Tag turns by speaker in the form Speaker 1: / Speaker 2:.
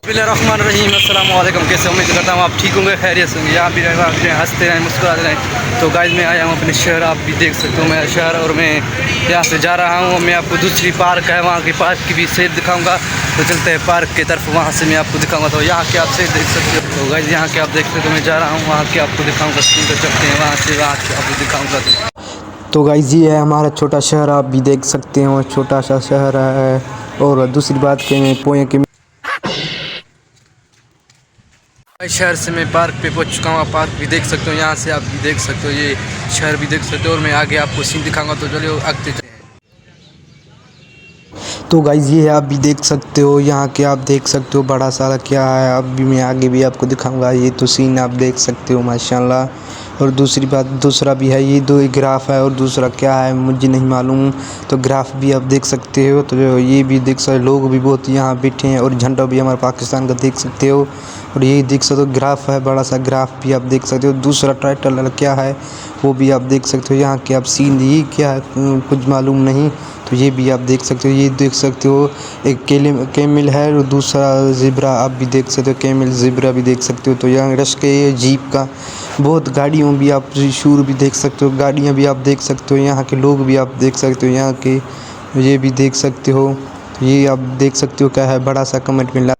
Speaker 1: बिस्मिल्लाहिर्रहमानिर्रहीम। अस्सलाम वालेकुम। कैसे उम्मीद करता हूँ आप ठीक होंगे, खैरियत से होंगे। यहाँ भी हंसते रहें, मुस्कुराते रहें। तो गाइस मैं आया हूँ अपने शहर, आप भी देख सकते हो मेरा शहर, और मैं यहाँ से जा रहा हूँ। मैं आपको दूसरी पार्क है, वहाँ की पार्क की भी सैर दिखाऊंगा। तो चलते हैं पार्क की तरफ, वहाँ से मैं आपको दिखाऊंगा। तो यहाँ के आप सैर देख सकते हो। तो गाइस यहाँ के आप देख सकते हो, मैं जा रहा हूँ वहाँ के आपको दिखाऊँगा। तो चलते हैं वहाँ से, वहाँ के आपको दिखाऊँगा।
Speaker 2: तो गाइस ये है हमारा छोटा शहर, आप भी देख सकते हो, छोटा सा शहर है। और दूसरी बात कि मैं पोए के
Speaker 1: शहर से मैं पार्क पे पहुंच चुका हूँ। आप पार्क भी देख सकते हो, यहाँ से आप भी देख सकते हो, ये शहर भी देख सकते हो। और मैं आगे आपको सीन दिखाऊंगा। तो चलिए आगे चलते हैं।
Speaker 2: तो गाइस ये है, आप भी देख सकते हो, यहाँ के आप देख सकते हो बड़ा सारा क्या है। अब भी मैं आगे भी आपको दिखाऊंगा। ये तो सीन आप देख सकते हो माशाल्लाह। और दूसरी बात, दूसरा भी है, ये दो ग्राफ है और दूसरा क्या है मुझे नहीं मालूम। तो ग्राफ भी आप देख सकते हो। तो ये भी देख सकते हो, लोग भी बहुत यहाँ बैठे हैं। और झंडा भी हमारे पाकिस्तान का देख सकते हो। और ये देख सकते हो ग्राफ है, बड़ा सा ग्राफ भी आप देख सकते हो। दूसरा टाइटल क्या है वो भी आप देख सकते हो। यहाँ के आप सीन ये क्या है कुछ मालूम नहीं। तो ये भी आप देख सकते हो, ये देख सकते हो एक कैमल है और दूसरा ज़ेब्रा आप भी देख सकते हो, कैमल ज़ेब्रा भी देख सकते हो। तो यहाँ रश के जीप का बहुत गाड़ियों भी आप शूर भी देख सकते हो, गाड़ियाँ भी आप देख सकते हो। यहाँ के लोग भी आप देख सकते हो, यहाँ के ये भी देख सकते हो। ये आप देख सकते हो क्या है, बड़ा सा कमेंट मिला।